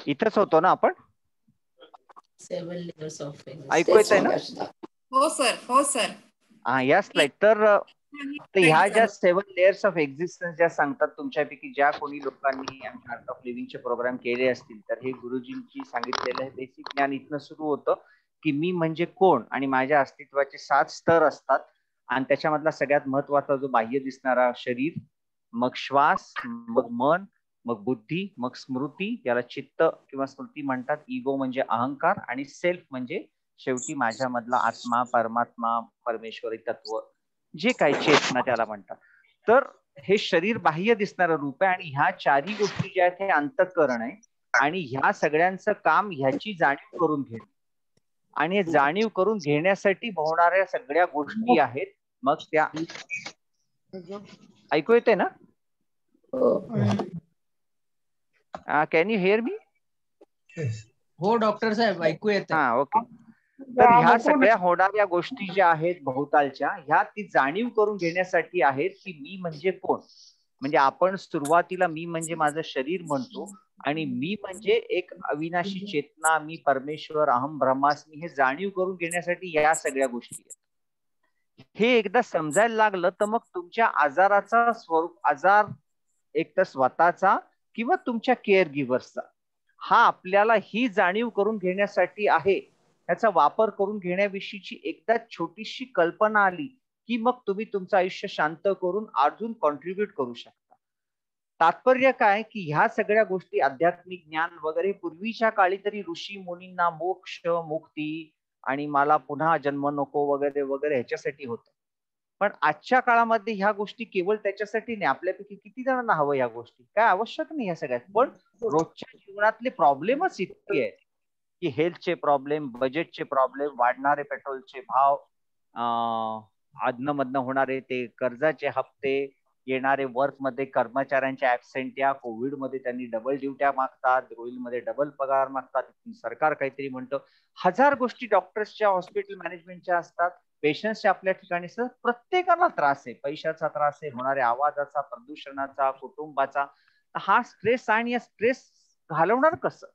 इथंच होतो ना आपण? 7 layers of ऐकू येतंय ना? हो सर, हो सर. हा, या स्लाइड तर ह्या ज्या 7 लेयर्स ऑफ एक्झिस्टन्स ज्या सांगतात, तुमच्यापैकी ज्या कोणी लोकांनी आर्ट ऑफ लिव्हिंगचे प्रोग्राम केले असतील तर हे गुरुजींची सांगितलेलं हे बेसिक ज्ञान इथनं सुरू होतं की मी म्हणजे कोण आणि माझ्या अस्तित्वाचे 7 स्तर असतात. आणि त्याच्यामधला सगळ्यात महत्वाचा जो बाह्य दिसणारा शरीर, मग श्वास, मग मन, मग बुद्धी, मग स्मृती, याला चित्त किंवा स्मृती म्हणतात. इगो म्हणजे अहंकार आणि सेल्फ म्हणजे शेवटी माझ्यामधला आत्मा, परमात्मा, परमेश्वरी तत्व, जे काही चेतना त्याला म्हणतात. तर हे शरीर बाह्य दिसणारं रूप आहे आणि ह्या चारही गोष्टी ज्या आहेत हे अंतःकरण आहे आणि ह्या सगळ्यांचं काम ह्याची जाणीव करून घेणं आणि हे जाणीव करून घेण्यासाठी होणाऱ्या सगळ्या गोष्टी आहेत. मग त्या ऐकू येते ना? कॅन यू हिअर मी? हो डॉक्टर साहेब, ऐकू येत. हा, ओके. तर ह्या सगळ्या होणाऱ्या गोष्टी ज्या आहेत भोवतालच्या, ह्या ती जाणीव करून घेण्यासाठी आहेत की मी म्हणजे कोण. म्हणजे आपण सुरुवातीला मी म्हणजे माझं शरीर म्हणतो आणि मी म्हणजे एक अविनाशी चेतना, मी परमेश्वर, अहम ब्रह्मास्मी, हे जाणीव करून घेण्यासाठी या सगळ्या गोष्टी आहेत. हे एकदा समजायला लागलं तर मग तुमच्या आजाराचा स्वरूप, आजार एक तर स्वतःचा किंवा तुमच्या केअर गिव्हर्सचा, हा आपल्याला ही जाणीव करून घेण्यासाठी आहे. त्याचा वापर करून घेण्याविषयीची एकदा छोटीशी कल्पना आली की मग तुम्ही तुमचं आयुष्य शांत करून अजून कॉन्ट्रीब्युट करू शकता. तात्पर्य काय की ह्या सगळ्या गोष्टी, आध्यात्मिक ज्ञान वगैरे, पूर्वीच्या काळी तरी ऋषी मुनींना मोक्ष, मुक्ती आणि मला पुन्हा जन्म नको वगैरे वगैरे ह्याच्यासाठी होतं. पण आजच्या काळामध्ये ह्या गोष्टी केवळ त्याच्यासाठी नाही. आपल्यापैकी किती जणांना हवं ह्या गोष्टी? काय आवश्यक नाही ह्या सगळ्यात. पण रोजच्या जीवनातले प्रॉब्लेमच इतके आहेत की हेल्थचे प्रॉब्लेम, बजेटचे प्रॉब्लेम, वाढणारे पेट्रोलचे भाव, अधनं-मधनं होणारे ते कर्जाचे हप्ते, येणारे वर्कमध्ये कर्मचाऱ्यांचे ऍबसेंट्या, कोविडमध्ये त्यांनी डबल ड्युट्या मागतात, रोईलमध्ये डबल पगार मागतात, सरकार काहीतरी म्हणतं. 1000 गोष्टी डॉक्टर्सच्या, हॉस्पिटल मॅनेजमेंटच्या असतात, पेशंट्सच्या आपल्या ठिकाणी. सर प्रत्येकाला त्रास आहे, पैशाचा त्रास आहे, होणाऱ्या आवाजाचा, प्रदूषणाचा, कुटुंबाचा. हा स्ट्रेस, आणि या स्ट्रेस घालवणार कसं?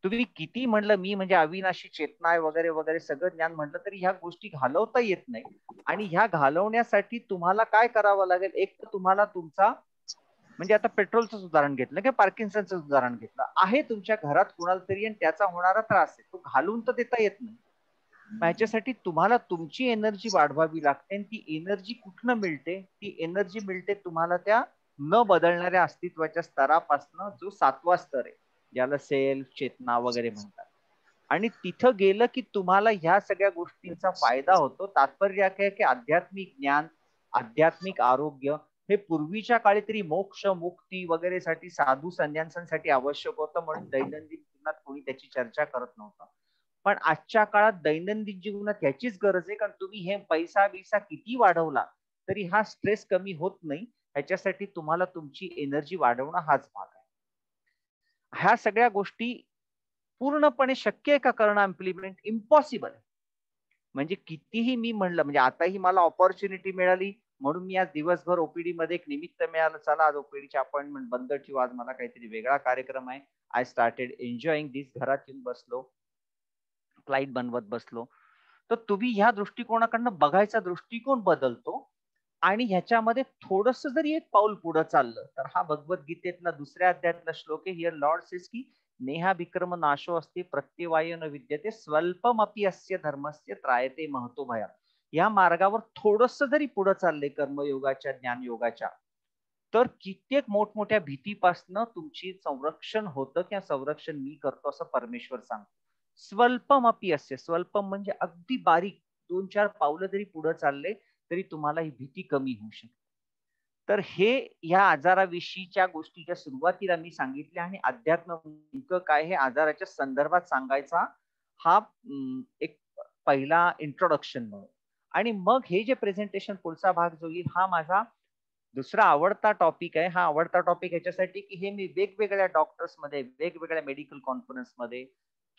तुम्ही किती म्हणलं मी म्हणजे अविनाशी चेतना आहे वगैरे वगैरे सगळं ज्ञान म्हटलं तरी ह्या गोष्टी घालवता येत नाही. आणि ह्या घालवण्यासाठी तुम्हाला काय करावं लागेल? एक तर तुम्हाला तुमचा, म्हणजे आता पेट्रोलचं उदाहरण घेतलं किंवा पार्किन्सनचं उदाहरण घेतलं आहे, तुमच्या घरात कुणाला तरी आणि त्याचा होणारा त्रास आहे, तो घालून तर देता येत नाही. ह्याच्यासाठी तुम्हाला तुमची एनर्जी वाढवावी लागते. आणि ती एनर्जी कुठनं मिळते? ती एनर्जी मिळते तुम्हाला त्या न बदलणाऱ्या अस्तित्वाच्या स्तरापासनं, जो 7वा स्तर आहे, ज्याला सेल्फ, चेतना वगैरे म्हणतात. आणि तिथं गेलं की तुम्हाला ह्या सगळ्या गोष्टींचा फायदा होतो. तात्पर्य काय की आध्यात्मिक ज्ञान, आध्यात्मिक आरोग्य हे पूर्वीच्या काळी तरी मोक्ष, मुक्ती वगैरे साठी, साधू संन्यासांसाठी आवश्यक होतं, म्हणून दैनंदिन जीवनात कोणी त्याची चर्चा करत नव्हतं. पण आजच्या काळात दैनंदिन जीवनात ह्याचीच गरज आहे. कारण तुम्ही हे पैसा बिसा किती वाढवला तरी हा स्ट्रेस कमी होत नाही. ह्याच्यासाठी तुम्हाला तुमची एनर्जी वाढवणं हाच भाग आहे. ह्या सगळ्या गोष्टी पूर्णपणे शक्य आहे का करणं इम्प्लिमेंट? इम्पॉसिबल. म्हणजे कितीही मी म्हणलं, म्हणजे आताही मला ऑपॉर्च्युनिटी मिळाली म्हणून मी आज दिवसभर ओपीडी मध्ये, एक निमित्त मिळालं, चला आज ओपीडीची अपॉइंटमेंट बंद ठेवू, आज मला काहीतरी वेगळा कार्यक्रम आहे. आय स्टार्टेड एन्जॉईंग दिस. घरात येऊन बसलो, फ्लाईट बनवत बसलो. तर तुम्ही ह्या दृष्टिकोनाकडनं बघायचा दृष्टिकोन बदलतो. आणि ह्याच्यामध्ये थोडस जरी एक पाऊल पुढे चाललं तर हा भगवद्गीतेतला 2ऱ्या अध्यायातला श्लोक आहे. हिअर लॉर्ड सेज की नेहा विक्रम नाशो असते प्रत्यवाय न विद्यते स्वल्पमपि अस्य धर्मस्य त्रायते महतो भया. या मार्गावर थोडस जरी पुढे चालले कर्मयोगाच्या, ज्ञानयोगाच्या, तर कित्येक मोठमोठ्या भीतीपासनं तुमची संरक्षण होतं किंवा संरक्षण मी करतो असं परमेश्वर सांगतो. स्वल्पमपि अस्य, स्वल्पम म्हणजे अगदी बारीक, 2-4 पावलं जरी पुढे चालले तरी तुम्हाला ही भीती कमी होऊ शकते. तर हे ह्या आजाराविषयीच्या गोष्टीच्या सुरुवातीला मी सांगितल्या आणि अध्यात्म नेमकं काय हे आजाराच्या संदर्भात सांगायचा हा एक पहिला इंट्रोडक्शन म्हणून. आणि मग हे जे प्रेझेंटेशन पुढचा भाग जो येईल हा माझा दुसरा आवडता टॉपिक आहे. हा आवडता टॉपिक याच्यासाठी की हे मी वेगवेगळ्या डॉक्टर्स मध्ये, वेगवेगळ्या मेडिकल कॉन्फरन्स मध्ये,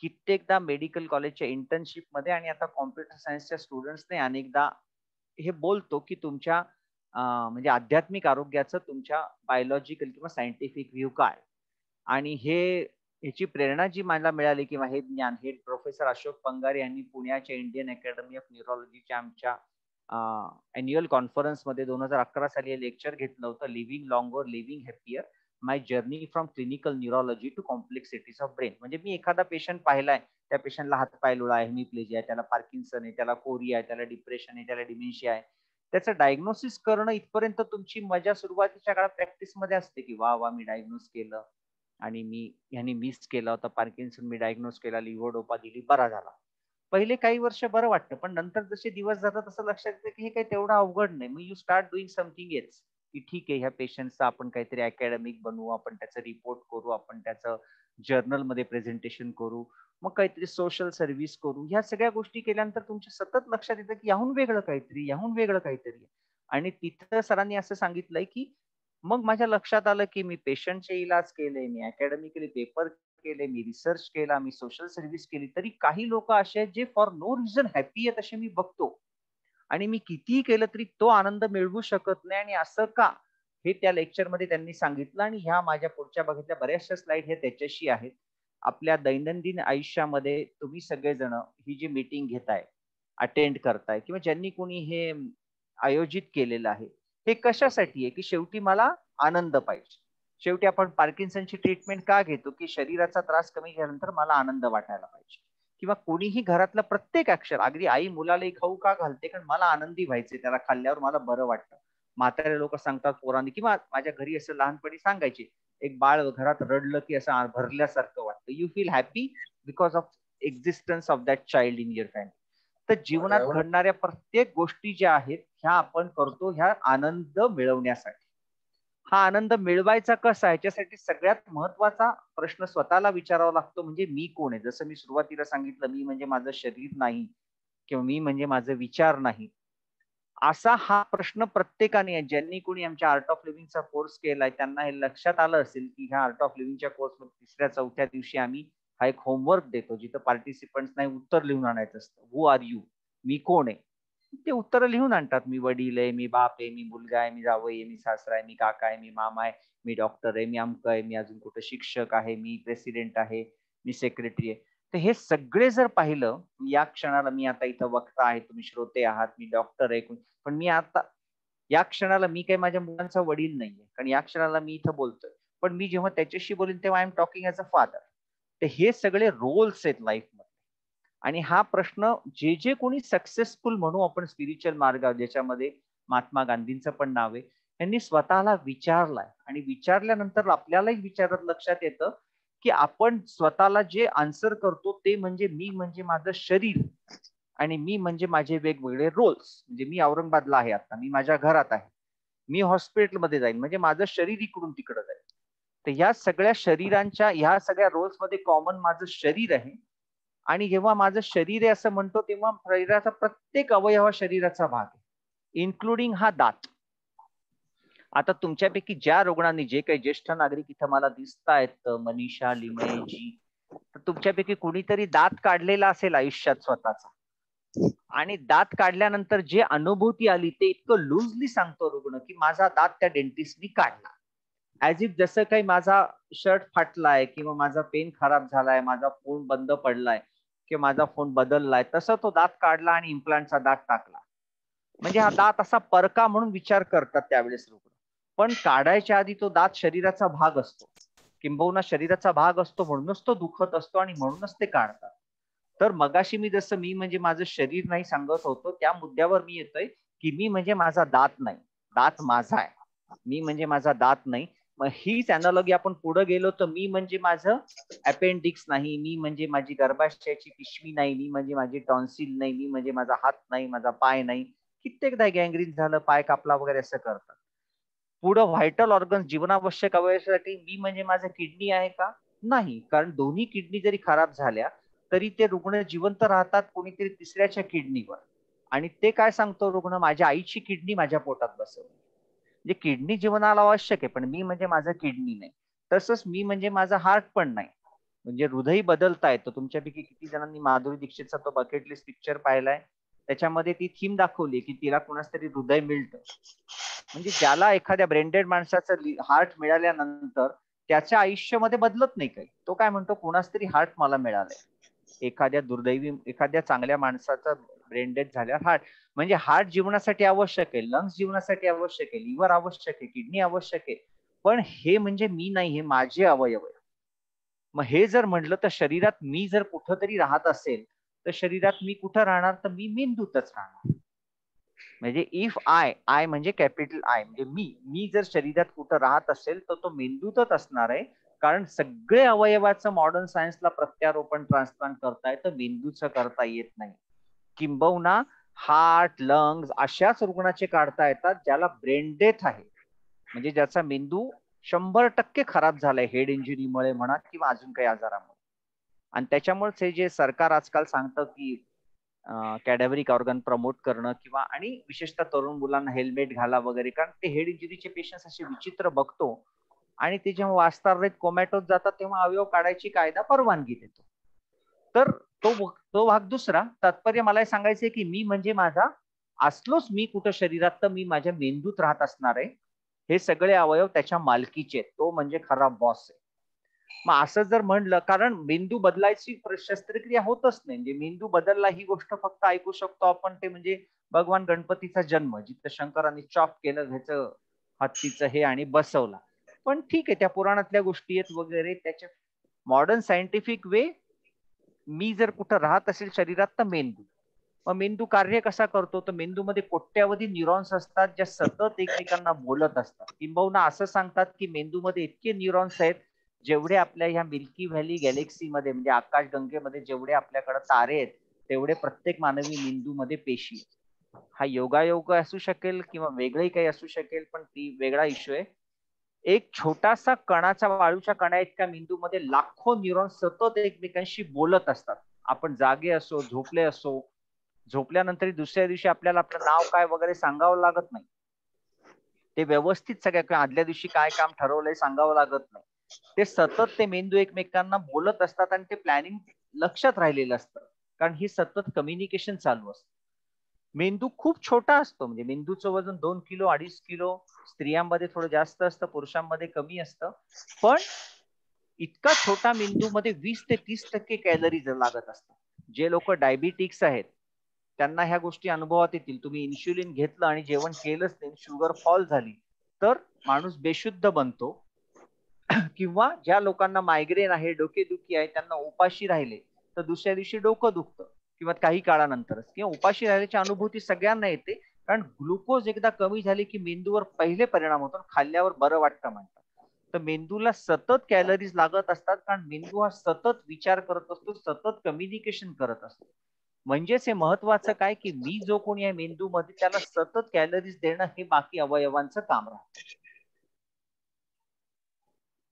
कित्येकदा मेडिकल कॉलेजच्या इंटर्नशिप मध्ये आणि आता कॉम्प्युटर सायन्सच्या स्टुडंट्सने अनेकदा हे बोलतो की तुमच्या म्हणजे आध्यात्मिक आरोग्याचं तुमच्या बायोलॉजिकल किंवा सायंटिफिक व्ह्यू काय. आणि हे याची प्रेरणा जी मला मिळाली किंवा हे ज्ञान हे प्रोफेसर अशोक पंगारे यांनी पुण्याच्या इंडियन अकॅडमी ऑफ न्यूरोलॉजीच्या आमच्या अॅन्युअल कॉन्फरन्समध्ये 2011 साली हे लेक्चर घेतलं होतं, living longer living happier, my journey from clinical neurology to complexities of brain. म्हणजे मी एखादा पेशंट पाहिलाय, त्या पेशंटला हातपाय लुळा आहे, हेमिप्लेजिया आहे, त्याला पार्किन्सन आहे, त्याला कोरिया आहे, त्याला डिप्रेशन आहे, त्याला डिमेन्शिया आहे, त्याचं डायग्नोसिस करणं इथपर्यंत तुमची मजा सुरुवातीच्या काळात प्रॅक्टिसमध्ये असते की वा वा मी डायग्नोस केलं आणि मी ह्यानी मिस केला होता पार्किन्सन, मी डायग्नोस केला, लिव्होडोपा दिली, बरा झाला. पहिले काही वर्ष बरं वाटतं, पण नंतर जसे दिवस जातात तसं लक्षात येतं की हे काही तेवढं अवघड नाही. मग you start doing something else, की ठीक आहे ह्या पेशंटचं आपण काहीतरी अकॅडमिक बनवू, आपण त्याचं रिपोर्ट करू, आपण त्याचं जर्नलमध्ये प्रेझेंटेशन करू, मग काहीतरी सोशल सर्व्हिस करू. ह्या सगळ्या गोष्टी केल्यानंतर तुमच्या सतत लक्षात येतं की याहून वेगळं काहीतरी, याहून वेगळं काहीतरी. आणि तिथं सरांनी असं सांगितलंय की मग माझ्या लक्षात आलं की मी पेशंटचे इलाज केले, मी अकॅडमिकली पेपर केले, मी रिसर्च केला, मी सोशल सर्व्हिस केली, तरी काही लोक असे आहेत J for no reason happy आहेत असे मी बघतो, आणि मी कितीही केलं तरी तो आनंद मिळवू शकत नाही. आणि असं का, हे त्या लेक्चरमध्ये त्यांनी सांगितलं. आणि ह्या माझ्या पुढच्या बघितल्या बऱ्याचशा स्लाइड हे त्याच्याशी आहेत. आपल्या दैनंदिन आयुष्यामध्ये तुम्ही सगळेजण ही जी मीटिंग घेताय, अटेंड करताय, किंवा ज्यांनी कोणी हे आयोजित केलेलं आहे, हे कशासाठी आहे की शेवटी मला आनंद पाहिजे. शेवटी आपण पार्किन्सनची ट्रीटमेंट का घेतो की शरीराचा त्रास कमी झाल्यानंतर मला आनंद वाटायला पाहिजे. किंवा कोणीही घरातलं प्रत्येक अक्षर, अगदी आई मुलाला खाऊ का घालते कारण मला आनंदी व्हायचे, त्याला खाल्ल्यावर मला बरं वाटतं. म्हातारे लोक सांगतात पोरांनी, किंवा माझ्या घरी असं लहानपणी सांगायचे, एक बाळ घरात रडलं की असं भरल्यासारखं वाटतं, you feel happy because of existence of that child in your family. तर जीवनात घडणाऱ्या प्रत्येक गोष्टी ज्या आहेत ह्या आपण करतो ह्या आनंद मिळवण्यासाठी. हा आनंद मिळवायचा कसा, याच्यासाठी सगळ्यात महत्वाचा प्रश्न स्वतःला विचारावा लागतो, म्हणजे मी कोण आहे. जसं मी सुरुवातीला सांगितलं, मी म्हणजे माझं शरीर नाही, किंवा मी म्हणजे माझं विचार नाही. असा हा प्रश्न प्रत्येकाने, ज्यांनी कोणी आमच्या आर्ट ऑफ लिव्हिंगचा कोर्स केलाय त्यांना हे लक्षात आलं असेल की ह्या आर्ट ऑफ लिव्हिंगच्या कोर्समध्ये 3ऱ्या-4थ्या दिवशी आम्ही हा एक होमवर्क देतो, जिथं पार्टिसिपंट्स नाही उत्तर लिहून आणायचं असतं. हु आर यू, मी कोण आहे. ते उत्तर लिहून आणतात, मी वडील आहे, मी बाप आहे, मी मुलगा आहे, मी जावई आहे, मी सासरा आहे, मी काका आहे, मी मामा आहे, मी डॉक्टर आहे, मी अमक आहे, मी अजून कुठं शिक्षक आहे, मी प्रेसिडेंट आहे, मी सेक्रेटरी आहे. तर हे सगळे जर पाहिलं, या क्षणाला मी आता इथं वक्ता आहे, तुम्ही श्रोते आहात, मी डॉक्टर आहे, पण मी आता या क्षणाला मी काही माझ्या मुलांचा वडील नाहीये, कारण या क्षणाला मी इथं बोलतोय. पण मी जेव्हा त्याच्याशी बोलेन तेव्हा I am talking as a father. तर हे सगळे रोल्स आहेत लाईफमध्ये. आणि हा प्रश्न जे जे कोणी सक्सेसफुल म्हणू आपण स्पिरिच्युअल मार्गावर, ज्याच्यामध्ये महात्मा गांधींचं पण नाव आहे, त्यांनी स्वतःला विचारलाय. आणि विचारल्यानंतर आपल्यालाही विचारत लक्षात येतं की आपण स्वतःला जे आन्सर करतो ते म्हणजे मी म्हणजे माझं शरीर, आणि मी म्हणजे माझे वेगवेगळे रोल्स. म्हणजे मी औरंगाबादला आहे आता, मी माझ्या घरात आहे, मी हॉस्पिटलमध्ये जाईन म्हणजे माझं शरीर इकडून तिकडं जाईल. तर ह्या सगळ्या शरीरांच्या ह्या सगळ्या रोल्स मध्ये कॉमन माझं शरीर आहे. आणि जेव्हा माझं शरीर आहे असं म्हणतो तेव्हा शरीराचा प्रत्येक अवयव शरीराचा भाग आहे, इन्क्लुडिंग हा दात. आता तुमच्यापैकी ज्या रुग्णांनी, जे काही ज्येष्ठ नागरिक इथं मला दिसतायत, मनीषा, लिमयजी, तर तुमच्यापैकी कुणीतरी दात काढलेला असेल आयुष्यात स्वतःचा. आणि दात काढल्यानंतर जे अनुभूती आली ते इतकं लूजली सांगतो रुग्ण की माझा दात त्या डेंटिस्टनी काढला, ऍज इफ जसं काही माझा शर्ट फाटलाय किंवा माझा पेन खराब झालाय, माझा फोन बंद पडलाय किंवा माझा फोन बदललाय, तसं तो दात काढला आणि इम्प्लांटचा दात टाकला. म्हणजे हा दात असा परका म्हणून विचार करतात त्यावेळेस रुग्ण. पण काढायच्या आधी तो दात शरीराचा भाग असतो, किंबहुना शरीराचा भाग असतो म्हणूनच तो दुखत असतो आणि म्हणूनच ते काढतात. तर मगाशी मी जसं मी म्हणजे माझं शरीर नाही सांगत होतो, त्या मुद्द्यावर मी येतोय की मी म्हणजे माझा दात नाही, दात माझा आहे. मी म्हणजे माझा दात नाही. मग हीच अॅनॉलॉजी आपण पुढे गेलो तर मी म्हणजे माझं अपेंडिक्स नाही, मी म्हणजे माझी गर्भाशयाची पिशवी नाही, मी म्हणजे माझी टॉन्सिल नाही, मी म्हणजे माझा हात नाही, माझा पाय नाही. कित्येकदा गँग्रीन झालं, पाय कापला वगैरे असं करतात. पुढं व्हायटल ऑर्गन, जीवनावश्यक अवयवासाठी मी म्हणजे माझं किडनी आहे का? नाही, कारण दोन्ही किडनी जरी खराब झाल्या तरी ते रुग्ण जिवंत राहतात कोणीतरी तिसऱ्याच्या किडनीवर. आणि ते काय सांगतो रुग्ण, माझ्या आईची किडनी माझ्या पोटात बसवली. म्हणजे किडनी जीवनाला आवश्यक आहे, पण मी म्हणजे माझं किडनी नाही. तसंच मी म्हणजे माझा हार्ट पण नाही. म्हणजे हृदय बदलता येतं. तुमच्यापैकी किती जणांनी माधुरी दीक्षितचा तो बकेट लिस्ट पिक्चर पाहिलाय? त्याच्यामध्ये ती थीम दाखवली की तिला कुणाच तरी हृदय मिळतं. म्हणजे ज्याला एखाद्या ब्रेनडेड माणसाचं हार्ट मिळाल्यानंतर त्याच्या आयुष्यामध्ये बदलत नाही काही. तो काय म्हणतो, कोणाच तरी हार्ट मला मिळालंय. एखाद्या दुर्दैवी, एखाद्या चांगल्या माणसाचा ब्रेन डेथ झाल्यावर हार्ट, म्हणजे हार्ट जीवनासाठी आवश्यक आहे, लंग्स जीवनासाठी आवश्यक आहे, लिव्हर आवश्यक आहे, किडनी आवश्यक आहे, पण हे म्हणजे मी नाही, हे माझे अवयव आहे. मग हे जर म्हटलं तर शरीरात मी जर कुठंतरी राहत असेल तर शरीरात मी कुठं राहणार, तर मी मेंदूतच राहणार. म्हणजे इफ आय म्हणजे कॅपिटल आय, म्हणजे मी जर शरीरात कुठं राहत असेल तर तो मेंदूतच असणार आहे. कारण सगळे अवयवाचं मॉडर्न सायन्सला प्रत्यारोपण ट्रान्सप्लांट करता येतं, मेंदूचं करता येत नाही. किंबहुना हार्ट, लंग्स अशाच रुग्णाचे काढता येतात ज्याला ब्रेन डेथ आहे, म्हणजे ज्याचा मेंदू 100% खराब झालाय हेड इंजुरीमुळे म्हणा किंवा अजून काही आजारामुळे. आणि त्याच्यामुळेच हे जे सरकार आजकाल सांगतं की कॅडॅव्हरिक ऑर्गन प्रमोट करणं किंवा, आणि विशेषतः तरुण मुलांना हेल्मेट घाला वगैरे, कारण ते हेड इंजुरीचे पेशंट्स असे विचित्र बघतो आणि ते जेव्हा वाचतारेत कोमॅटोत जातात तेव्हा अवयव काढायची कायदा परवानगी देतो. तर तो भाग दुसरा. तात्पर्य मला हे सांगायचंय की मी म्हणजे माझा असलोच मी कुठं शरीरात तर मी माझ्या मेंदूत राहत असणार आहे. हे सगळे अवयव त्याच्या मालकीचे, तो म्हणजे खरा बॉस आहे. मग असं जर म्हणलं, कारण मेंदू बदलायची शस्त्रक्रिया होतच नाही, म्हणजे मेंदू बदलला ही गोष्ट फक्त ऐकू शकतो आपण ते म्हणजे भगवान गणपतीचा जन्म, जिथं शंकरांनी चॉप केलं ह्याचं हत्तीचं हे आणि बसवला. पण ठीक आहे, त्या पुराणातल्या गोष्टी आहेत वगैरे, त्याच्या मॉडर्न सायंटिफिक वे मी जर कुठं राहत असेल शरीरात तर मेंदू. मग मेंदू कार्य कसा करतो, तर मेंदूमध्ये कोट्यावधी न्यूरॉन्स असतात ज्या सतत एकमेकांना बोलत असतात. किंबहुना असं सांगतात की मेंदूमध्ये इतके न्यूरॉन्स आहेत जेवढे आपल्या ह्या मिल्की व्हॅली गॅलेक्सीमध्ये म्हणजे आकाशगंगेमध्ये जेवढे आपल्याकडे तारे आहेत तेवढे प्रत्येक मानवी मेंदूमध्ये पेशी आहेत. हा योगायोग असू शकेल किंवा वेगळंही काही असू शकेल, पण ती वेगळा इश्यू आहे. एक छोटासा कणाचा, वाळूच्या कणा इतक्या मेंदूमध्ये लाखो न्यूरॉन्स सतत एकमेकांशी बोलत असतात. आपण जागे असो, झोपले असो, झोपल्यानंतर दुसऱ्या दिवशी आपल्याला आपलं नाव काय वगैरे सांगावं लागत नाही. ते व्यवस्थित सगळ्या आदल्या दिवशी काय काम ठरवलंय सांगावं लागत नाही. ते सतत ते मेंदू एकमेकांना बोलत असतात आणि ते प्लॅनिंग लक्षात राहिलेलं असतं, कारण ही सतत कम्युनिकेशन चालू असतं. मेंदू खूप छोटा असतो, म्हणजे मेंदूचं वजन 2 किलो 2.5 किलो, स्त्रियांमध्ये थोडं जास्त असतं, पुरुषांमध्ये कमी असतं. पण इतका छोटा मेंदूमध्ये 20 ते 30% कॅलरीज लागत असतात. जे लोक डायबिटिक्स आहेत त्यांना ह्या गोष्टी अनुभवात येतील. तुम्ही इन्शुलिन घेतलं आणि जेवण केलंच नाही, शुगर फॉल झाली तर माणूस बेशुद्ध बनतो. किंवा ज्या लोकांना मायग्रेन आहे, डोकेदुखी आहे, त्यांना उपाशी राहिले तर दुसऱ्या दिवशी डोकं दुखतं किंवा काही काळानंतरच, किंवा उपाशी राहिल्याची अनुभूती सगळ्यांना येते. कारण ग्लुकोज एकदा कमी झाले की मेंदूवर पहिले परिणाम होतो, खाल्ल्यावर बरं वाटतं म्हणतात. तर मेंदूला सतत कॅलरीज लागत असतात, कारण मेंदू हा सतत विचार करत असतो, सतत कम्युनिकेशन करत असतो. म्हणजेच हे महत्वाचं काय की मी जो कोणी आहे मेंदूमध्ये त्याला सतत कॅलरीज देणं हे बाकी अवयवांचं काम राहतं.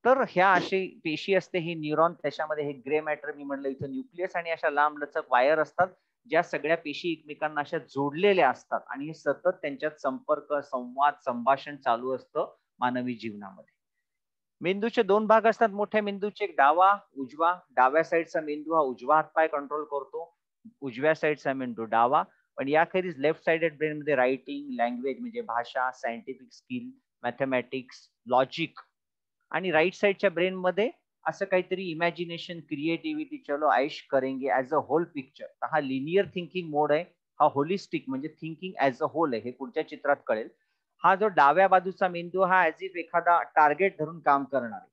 तर ह्या अशी पेशी असते, ही न्यूरॉन, त्याच्यामध्ये हे ग्रे मॅटर मी म्हणलं इथं न्यूक्लियस आणि अशा लांब लचक वायर असतात ज्या सगळ्या पेशी एकमेकांना अशा जोडलेल्या असतात आणि हे सतत त्यांच्यात संपर्क, संवाद, संभाषण चालू असतं मानवी जीवनामध्ये. मेंदूचे दोन भाग असतात मोठ्या मेंदूचे, एक डावा उजवा. डाव्या साईडचा मेंदू हा उजवा हातपाय कंट्रोल करतो, उजव्या साईडचा मेंदू डावा. पण याखेरीज लेफ्ट साइडेड ब्रेन मध्ये रायटिंग, लँग्वेज म्हणजे भाषा, सायंटिफिक स्किल, मॅथमॅटिक्स, लॉजिक, आणि राईट साईडच्या ब्रेन मध्ये असं काहीतरी इमॅजिनेशन, क्रिएटिव्हिटी, चलो ऐश करेंगे ऍज अ होल पिक्चर. हा लिनियर थिंकिंग मोड आहे, हा होलिस्टिक म्हणजे थिंकिंग ऍज अ होल आहे, हे पुढच्या चित्रात कळेल. हा जो डाव्या बाजूचा मेंदू हा ऍज इफ एखादा टार्गेट धरून काम करणार आहे.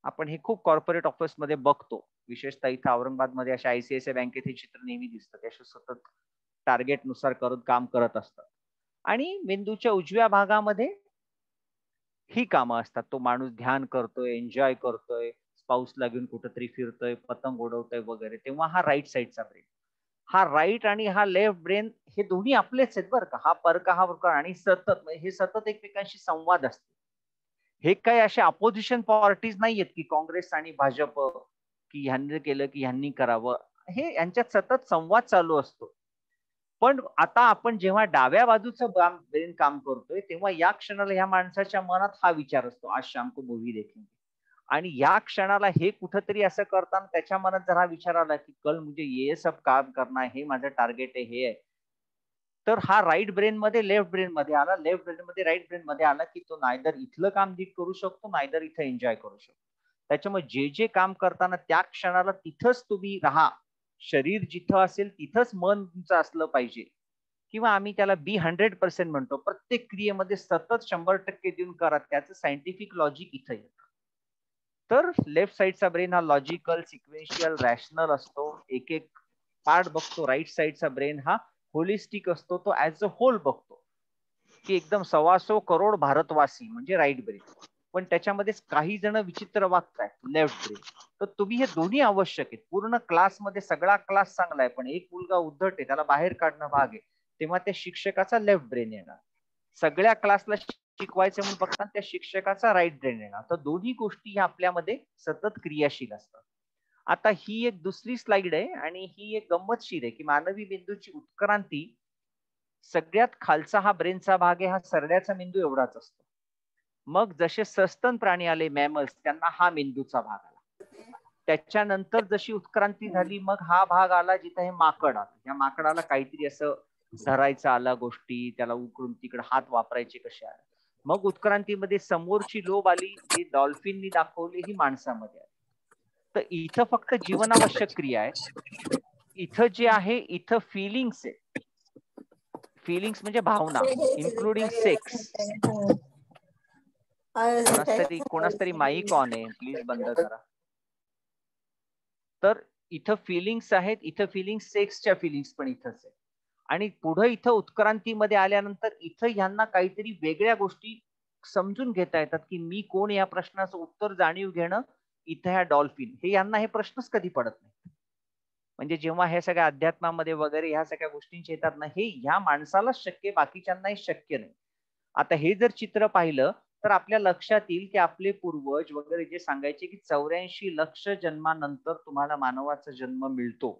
आपण हे खूप कॉर्पोरेट ऑफिस मध्ये बघतो, विशेषतः इथं औरंगाबादमध्ये अशा आयसीआयसीआय बँकेत हे चित्र नेहमी दिसतं, ते असे सतत टार्गेट नुसार काम करत असतात. आणि मेंदूच्या उजव्या भागामध्ये ही कामं असतात. तो माणूस ध्यान करतोय, एन्जॉय करतोय, स्पाऊसला घेऊन कुठेतरी फिरतोय, पतंग उडवतोय वगैरे, तेव्हा हा राईट साईडचा ब्रेन. हा राईट आणि हा लेफ्ट ब्रेन हे दोन्ही आपलेच आहेत बरं का. हा परका हा परका, आणि सतत हे सतत एकमेकांशी संवाद असतो. हे काही असे अपोजिशन पार्टीज नाहीयेत की काँग्रेस आणि भाजप की ह्यांनी केलं की ह्यांनी करावं. हे यांच्यात सतत संवाद चालू असतो. पण आता आपण जेव्हा डाव्या बाजूचं ब्रेन काम करतोय तेव्हा या क्षणाला ह्या माणसाच्या मनात हा विचार असतो, आज शाम को मूवी देखेंगे. आणि या क्षणाला हे कुठंतरी असं करताना त्याच्या मनात जर हा विचार आला की कल मुझे ये सब काम करना है, हे माझं टार्गेट आहे, हे आहे, तर हा राईट ब्रेन मध्ये लेफ्ट ब्रेन मध्ये आला, लेफ्ट ब्रेन मध्ये राईट ब्रेन मध्ये आला की तो नायदर इथलं काम नीट करू शकतो, नायदर इथं एन्जॉय करू शकतो. त्याच्यामुळे जे जे काम करताना त्या क्षणाला तिथंच तुम्ही राहा. शरीर जिथं असेल तिथंच मन तुमचं असलं पाहिजे, किंवा आम्ही त्याला बी 100% म्हणतो. प्रत्येक क्रियेमध्ये सतत 100% देऊन करा. त्याचं सायंटिफिक लॉजिक इथं येतं. तर लेफ्ट साईडचा ब्रेन हा लॉजिकल, सिक्वेन्शियल, रॅशनल असतो, एक एक पार्ट बघतो. राईट साईडचा ब्रेन हा होलिस्टिक असतो, तो ऍज अ होल बघतो, की एकदम 125 करोड भारतवासी म्हणजे राईट ब्रेन. पण त्याच्यामध्ये काही जण विचित्र वागतायत, लेफ्ट ब्रेन. तर तुम्ही हे दोन्ही आवश्यक आहेत. पूर्ण क्लासमध्ये सगळा क्लास चांगला आहे, पण एक मुलगा उद्धट आहे, त्याला बाहेर काढणं भाग आहे, तेव्हा त्या शिक्षकाचा लेफ्ट ब्रेन येणार. सगळ्या क्लासला शिकवायचं म्हणून बघताना त्या शिक्षकाचा राईट ब्रेन येणार. तर दोन्ही गोष्टी ह्या आपल्यामध्ये सतत क्रियाशील असतात. आता ही एक दुसरी स्लाइड आहे आणि ही एक गंमतशीर आहे, की मानवी मेंदूची उत्क्रांती सगळ्यात खालचा हा ब्रेनचा भाग आहे, हा सरड्याचा मेंदू एवढाच असतो. मग जसे सस्तन प्राणी आले, मॅमल्स, त्यांना हा मेंदूचा भाग आला. त्याच्यानंतर जशी उत्क्रांती झाली, मग हा भाग आला जिथे हे माकड आलं. या माकडाला काहीतरी असं धरायचं आला गोष्टी, त्याला उकळून तिकडे हात वापरायचे कसे आले. मग उत्क्रांतीमध्ये समोरची लोब आली, जी डॉल्फिननी दाखवली, ही माणसामध्ये आली. तर इथं फक्त जीवनावश्यक क्रिया आहे. इथं जे आहे, इथं फिलिंग्स आहे. फिलिंग्स म्हणजे भावना, इन्क्लुडिंग सेक्स. कोणाच तरी माईक ऑन आहे, प्लीज बंद करा. तर इथं फिलिंग्स आहेत, इथं फिलिंग्स, सेक्सच्या फिलिंग्स पण इथंच आहे. आणि पुढे इथं उत्क्रांतीमध्ये आल्यानंतर इथं ह्यांना काहीतरी वेगळ्या गोष्टी समजून घेता येतात, की मी कोण या प्रश्नाचं उत्तर जाणीव घेणं. इथं ह्या डॉल्फिन, हे यांना हे प्रश्नच कधी पडत नाही. म्हणजे जेव्हा हे सगळ्या अध्यात्मामध्ये वगैरे ह्या सगळ्या गोष्टींचे येतात ना, हे ह्या माणसालाच शक्य, बाकीच्यांनाही शक्य नाही. आता हे जर चित्र पाहिलं तर आपल्या लक्षात येईल, की आपले पूर्वज वगैरे जे सांगायचे, की 84 लक्ष जन्मानंतर तुम्हाला मानवाचा जन्म मिळतो.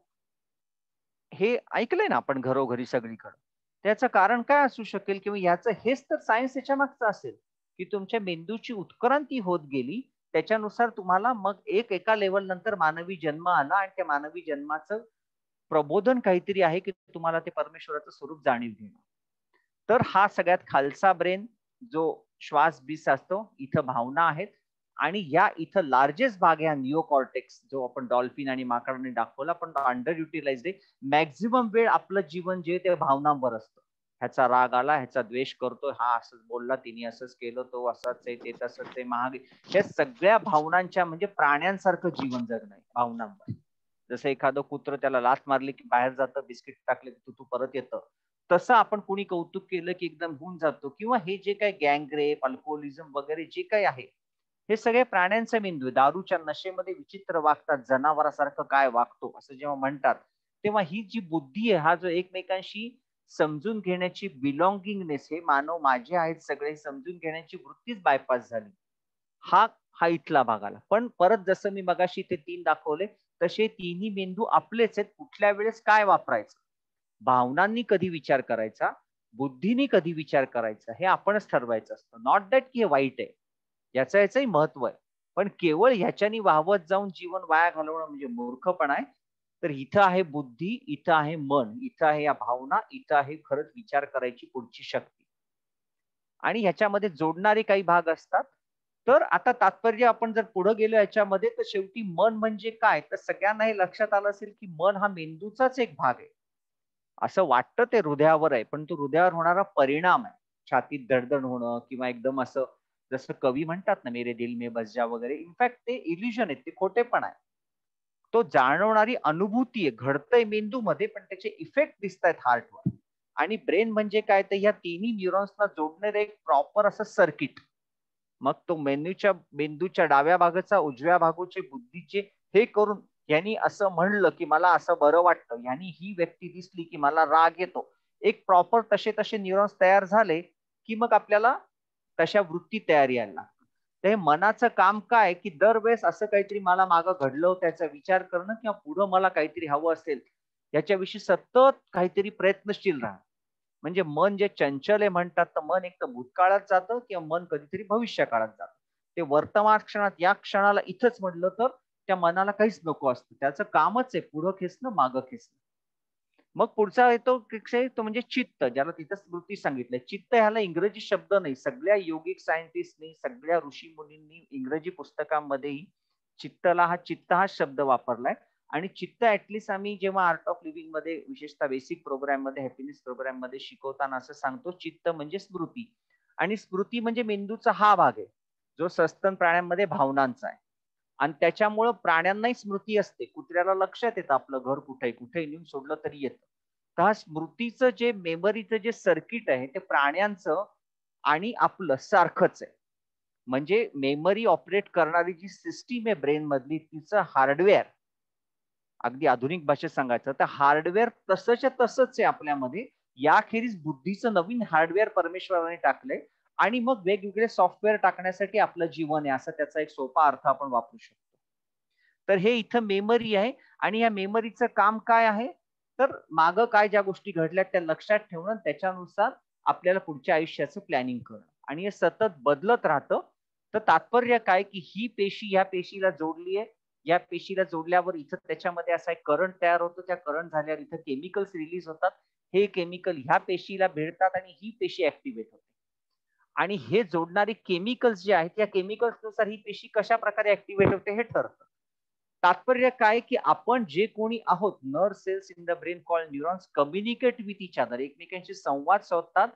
हे ऐकलंय ना आपण घरोघरी सगळीकडे. त्याचं कारण काय असू शकेल, किंवा याचं हेच तर सायन्स याच्या मागचं असेल, की तुमच्या मेंदूची उत्क्रांती होत गेली, त्याच्यानुसार तुम्हाला मग एका लेवल नंतर मानवी जन्म आला, आणि त्या मानवी जन्माचं प्रबोधन काहीतरी आहे, की तुम्हाला ते परमेश्वराचं स्वरूप जाणीव घेणं. तर हा सगळ्यात खालचा ब्रेन जो श्वास बीस असतो, इथं भावना आहेत. आणि या इथं लार्जेस्ट भाग आहे निओकॉर्टेक्स, जो आपण डॉल्फिन आणि माकडाने दाखवला, पण अंडर युटिलाइज आहे. मॅक्झिमम वेळ आपलं जीवन जे ते भावनांवर असतं. ह्याचा राग आला, ह्याचा द्वेष करतो, हा असंच बोलला, तिने असंच केलं, तो असाच आहे, ते तसंच आहे, महाग. हे सगळ्या भावनांच्या, म्हणजे प्राण्यांसारखं जीवन जगणं आहे भावनांवर. जसं एखादं कुत्र, त्याला लाथ मारली की बाहेर जातं, बिस्किट टाकले की तू परत येतं, तसं आपण कोणी कौतुक केलं की एकदम होऊन जातो. किंवा हे जे काही गँगरेप, अल्कोहोलिझम वगैरे जे काही आहे, हे सगळे प्राण्यांचा मेंदू आहे. दारूच्या नशेमध्ये विचित्र वागतात, जनावरासारखं काय वागतो असं जेव्हा म्हणतात, तेव्हा ही जी बुद्धी आहे, हा जो एकमेकांशी समजून घेण्याची बिलॉंगिंगनेस, हे मानव माझे आहेत सगळे समजून घेण्याची वृत्तीच बायपास झाली. हा हा इथला भाग आला. पण परत जसं मी मगाशी ते 3 दाखवले, तसे तिन्ही मेंदू आपलेच आहेत. कुठल्या वेळेस काय वापरायचं, भावनांनी कधी विचार करायचा, बुद्धीने कधी विचार करायचा, हे आपणच ठरवायचं असतं. नॉट दॅट की हे वाईट आहे, याचंही महत्व आहे. पण केवळ ह्याच्यानी वाहवत जाऊन जीवन वाया घालवणं म्हणजे मूर्खपणा आहे. तर इथं आहे बुद्धी, इथं आहे मन, इथं आहे या भावना, इथं आहे खरंच विचार करायची पुढची शक्ती. आणि ह्याच्यामध्ये जोडणारे काही भाग असतात. तर आता तात्पर्य आपण जर पुढे गेलो याच्यामध्ये, तर शेवटी मन म्हणजे काय, तर सगळ्यांना हे लक्षात आलं असेल, की मन हा मेंदूचाच एक भाग आहे. असं वाटतं ते हृदयावर आहे, पण तो हृदयावर होणारा परिणाम आहे. छातीत धडधड होणं, किंवा एकदम असं जसं कवी म्हणतात ना, मेरे दिल में बस जा वगैरे. इनफॅक्ट ते इल्युजन आहे, ते खोटेपण आहे. तो जाणवणारी अनुभूती आहे, घडतंय मेंदूमध्ये, पण त्याचे इफेक्ट दिसतायत हार्टवर. आणि ब्रेन म्हणजे काय, तर ह्या तिन्ही न्यूरॉन्सला जोडणारे एक प्रॉपर असं सर्किट. मग तो मेंदूच्या डाव्या भागाचा, उजव्या भागाचे, बुद्धीचे, हे करून यांनी असं म्हणलं की मला असं बरं वाटतं, यांनी ही व्यक्ती दिसली की मला राग येतो, एक प्रॉपर तसे न्यूरॉन्स तयार झाले की मग आपल्याला तशा वृत्ती तयार यायला लागतात. तर हे मनाचं काम काय, की दरवेळेस असं काहीतरी मला मागं घडलं त्याचा विचार करणं, किंवा पुढं मला काहीतरी हवं असेल याच्याविषयी सतत काहीतरी प्रयत्नशील राहणं. म्हणजे मन जे चंचल आहे म्हणतात, तर मन एक तर भूतकाळात जातं, किंवा मन कधीतरी भविष्य काळात जातं. ते वर्तमान क्षणात, या क्षणाला इथंच म्हटलं तर त्या मनाला काहीच नको असतं. त्याचं कामच आहे पुढं खेचणं, मागं खेचणं. मग पुढचा येतो तो म्हणजे चित्त, ज्याला तिथं स्मृती सांगितलंय. चित्त ह्याला इंग्रजी शब्द नाही. सगळ्या योगिक सायंटिस्टनी, सगळ्या ऋषी मुनींनी इंग्रजी पुस्तकांमध्येही चित्त हा शब्द वापरलाय. आणि चित्त ऍटलिस्ट आम्ही जेव्हा आर्ट ऑफ लिव्हिंग मध्ये, विशेषतः बेसिक प्रोग्राम मध्ये, हॅपीनेस प्रोग्राम मध्ये शिकवताना असं सांगतो, चित्त म्हणजे स्मृती. आणि स्मृती म्हणजे मेंदूचा हा भाग आहे जो सस्तन प्राण्यांमध्ये भावनांचा आहे. आणि त्याच्यामुळं प्राण्यांनाही स्मृती असते. कुत्र्याला लक्षात येतं आपलं घर कुठे, कुठे नेऊन सोडलं तरी येतं. तर हा स्मृतीचं जे मेमरीचं जे सर्किट आहे ते प्राण्यांचं आणि आपलं सारखंच आहे. म्हणजे मेमरी ऑपरेट करणारी जी सिस्टीम आहे ब्रेन मधली, तिचं हार्डवेअर, अगदी आधुनिक भाषेत सांगायचं तर हार्डवेअर तसंच आहे आपल्यामध्ये. याखेरीज बुद्धीचं नवीन हार्डवेअर परमेश्वराने टाकलंय आणि मग वेगवेगळे सॉफ्टवेअर टाकण्यासाठी आपलं जीवन आहे, असा त्याचा एक सोपा अर्थ आपण वापरू शकतो. तर हे इथं मेमरी आहे. आणि या मेमरीचं काम काय आहे, तर मागं काय ज्या गोष्टी घडल्या त्या लक्षात ठेवणं, त्याच्यानुसार आपल्याला पुढच्या आयुष्याचं प्लॅनिंग करणं. आणि हे सतत बदलत राहतं. तर तात्पर्य काय, की ही पेशी ह्या पेशीला जोडली आहे, या पेशीला जोडल्यावर इथं त्याच्यामध्ये असा एक करंट तयार होतो. त्या करंट झाल्यावर इथं केमिकल्स रिलीज होतात. हे केमिकल ह्या पेशीला भिडतात आणि ही पेशी ऍक्टिव्हेट होते. आणि हे जोडणारे केमिकल्स जे आहेत, या केमिकल्सनुसार ही पेशी कशा प्रकारे ऍक्टिव्हेट होते हे ठरतं. तात्पर्य काय, की आपण जे कोणी आहोत, nerve cells in the brain called neurons communicate with each other, एकमेकांशी संवाद साधतात.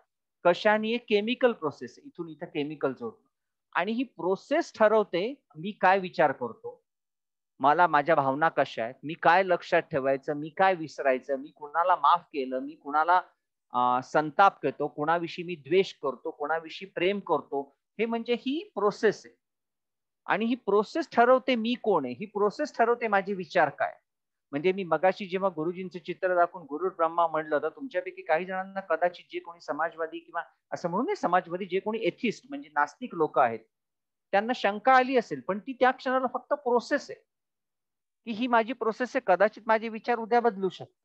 कशाने? Chemical process. इथून इथं केमिकल जोडणं. आणि ही प्रोसेस ठरवते मी काय विचार करतो, मला माझ्या भावना कशा आहेत, मी काय लक्षात ठेवायचं, मी काय विसरायचं, मी कुणाला माफ केलं, मी कुणाला संताप करतो, कोणाविषयी मी द्वेष करतो, कोणाविषयी प्रेम करतो. हे म्हणजे ही प्रोसेस आहे. आणि ही प्रोसेस ठरवते मी कोण आहे, ही प्रोसेस ठरवते माझे विचार काय. म्हणजे मी मगाशी जेव्हा गुरुजींचं चित्र दाखवून गुरु ब्रह्मा म्हणलं, तर तुमच्यापैकी काही जणांना कदाचित जे कोणी समाजवादी किंवा असं म्हणून नाही समाजवादी, जे कोणी एथिस्ट म्हणजे नास्तिक लोक आहेत, त्यांना शंका आली असेल. पण ती त्या क्षणाला फक्त प्रोसेस आहे, की ही माझी प्रोसेस आहे. कदाचित माझे विचार उद्या बदलू शकतात.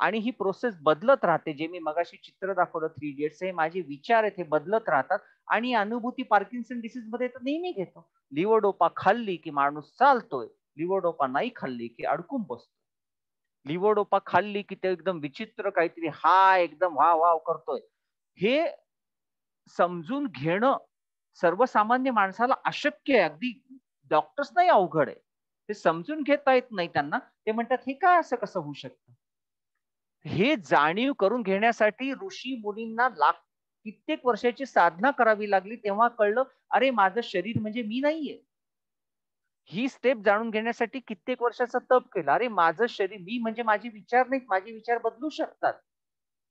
आणि ही प्रोसेस बदलत राहते. जे मी मगाशी चित्र दाखवलं 3 इडियट्स, हे माझे विचार आहेत, हे बदलत राहतात. आणि अनुभूती पार्किन्सन डिसीज मध्ये तर नेहमी घेतो. लिव्होडोपा खाल्ली की माणूस चालतोय, लिव्होडोपा नाही खाल्ली की अडकून बसतो. लिव्होडोपा खाल्ली की ते एकदम विचित्र काहीतरी हा एकदम वाव वाव करतोय. हे समजून घेणं सर्वसामान्य माणसाला अशक्य आहे. अगदी डॉक्टर्स नाही अवघड आहे. ते समजून घेता येत नाही त्यांना. ते म्हणतात हे काय असं कसं होऊ शकतं. हे जाणीव करून घेण्यासाठी ऋषी मुनींना कित्येक वर्षाची साधना करावी लागली. तेव्हा कळलं, अरे माझं शरीर म्हणजे मी नाहीये. ही स्टेप जाणून घेण्यासाठी कित्येक वर्षाचा तप केला. अरे माझं शरीर मी म्हणजे माझे विचार नाहीत, माझे विचार बदलू शकतात.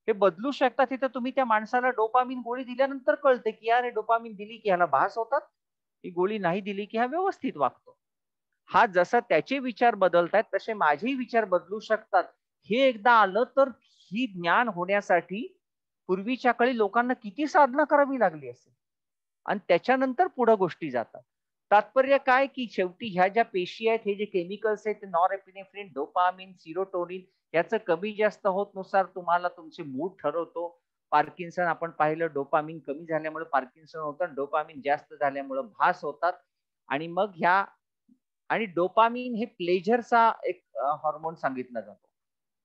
हे बदलू शकतात. तिथं तुम्ही त्या माणसाला डोपामिन गोळी दिल्यानंतर कळते, की यार डोपामिन दिली की ह्याला भास होतात, ही गोळी नाही दिली की हा व्यवस्थित वागतो. हा जसा त्याचे विचार बदलतायत तसे माझेही विचार बदलू शकतात. हे एकदा आलं तर ही ज्ञान होण्यासाठी पूर्वीच्या काळी लोकांना किती साधना करावी लागली असेल. आणि त्याच्यानंतर पुढे गोष्टी जातात. तात्पर्य काय, की शेवटी ह्या ज्या पेशी आहेत, हे जे केमिकल्स आहेत, नॉरएपिनेफ्रिन, डोपामिन, सिरोटोनिन याचं कमी जास्त होत नुसार तुम्हाला तुमचे मूड ठरवतो. पार्किन्सन आपण पाहिलं, डोपामिन कमी झाल्यामुळे पार्किन्सन होतं, डोपामिन जास्त झाल्यामुळे भास होतात. आणि मग ह्या आणि डोपामिन हे प्लेजरचा एक हॉर्मोन सांगितला जातो.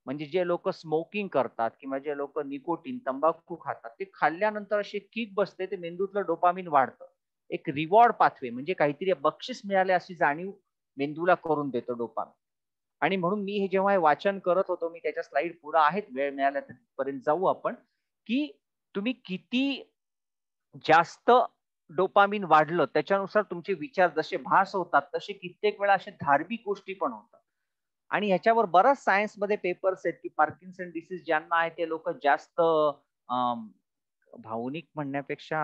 म्हणजे जे लोक स्मोकिंग करतात किंवा जे लोक निकोटीन तंबाखू खातात, ते खाल्ल्यानंतर अशी किक बसते, ते मेंदूतलं डोपामिन वाढतं. एक रिवॉर्ड पाथवे म्हणजे काहीतरी बक्षीस मिळाले अशी जाणीव मेंदूला करून देतो डोपामिन. आणि म्हणून मी हे जेव्हा वाचन करत होतो, मी त्याच्या स्लाइड पुढे आहेत, वेळ मिळाला पर्यंत जाऊ आपण, की तुम्ही किती जास्त डोपामिन वाढलं त्याच्यानुसार तुमचे विचार जसे भास होतात, तसे कित्येक वेळा असे धार्मिक गोष्टी पण होतात. आणि ह्याच्यावर बराच सायन्स मध्ये पेपर्स आहेत, की पार्किन्सन डिसीज ज्यांना आहे ते लोक जास्त भावनिक म्हणण्यापेक्षा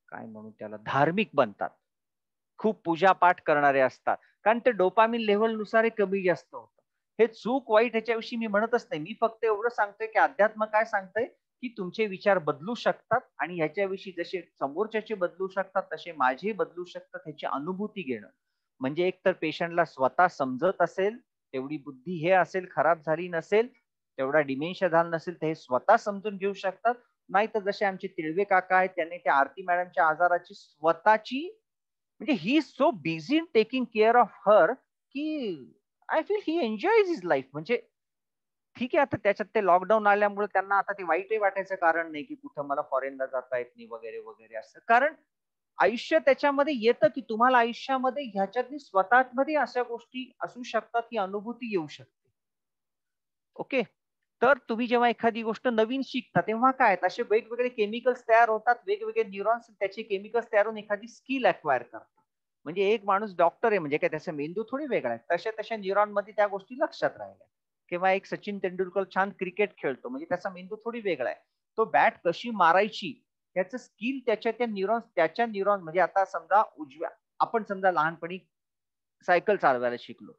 काय म्हणू त्याला, धार्मिक बनतात. खूप पूजापाठ करणारे असतात. कारण ते डोपामिन लेव्हल नुसार कमी जास्त होतं. हे चूक वाईट ह्याच्याविषयी मी म्हणतच नाही. मी फक्त एवढं सांगतोय, की अध्यात्म काय सांगतंय, की तुमचे विचार बदलू शकतात आणि ह्याच्याविषयी जसे समोरच्याचे बदलू शकतात तसे माझेही बदलू शकतात, ह्याची अनुभूती घेणं. म्हणजे एक तर पेशंटला स्वतः समजत असेल, तेवढी बुद्धी हे असेल, खराब झाली नसेल, तेवढा डिमेन्शिया झाला नसेल, तर हे स्वतः समजून घेऊ शकतात. नाही तर जसे आमचे तिळवे काका आहेत, त्यांनी त्या आरती मॅडमच्या आजाराची स्वतःची, म्हणजे he is so busy in taking care of her, की I feel he enjoys his life. म्हणजे ठीक आहे, आता त्याच्यात ते लॉकडाऊन आल्यामुळे त्यांना आता ते वाईटही वाटायचं कारण नाही की कुठं मला फॉरेनला जाता येत नाही वगैरे वगैरे असं. कारण आयुष्य त्याच्यामध्ये येतं की तुम्हाला आयुष्यामध्ये ह्याच्यातली स्वतःमध्ये अशा गोष्टी असू शकतात की अनुभूती येऊ शकते. ओके. तर तुम्ही जेव्हा एखादी गोष्ट नवीन शिकता तेव्हा काय असे वेगवेगळे केमिकल्स तयार होतात, वेगवेगळे न्यूरॉन्स त्याचे केमिकल्स तयार होऊन एखादी स्किल अक्वायर करतात. म्हणजे एक माणूस डॉक्टर आहे म्हणजे काय त्याचा मेंदू थोडी वेगळा आहे. तशा तशा न्यूरॉन मध्ये त्या गोष्टी लक्षात राहिल्या. किंवा एक सचिन तेंडुलकर छान क्रिकेट खेळतो म्हणजे त्याचा मेंदू थोडी वेगळा आहे. तो बॅट कशी मारायची त्याचं स्किल त्याच्या न्यूरॉन म्हणजे आता समजा आपण समजा लहानपणी सायकल चालवायला शिकलो.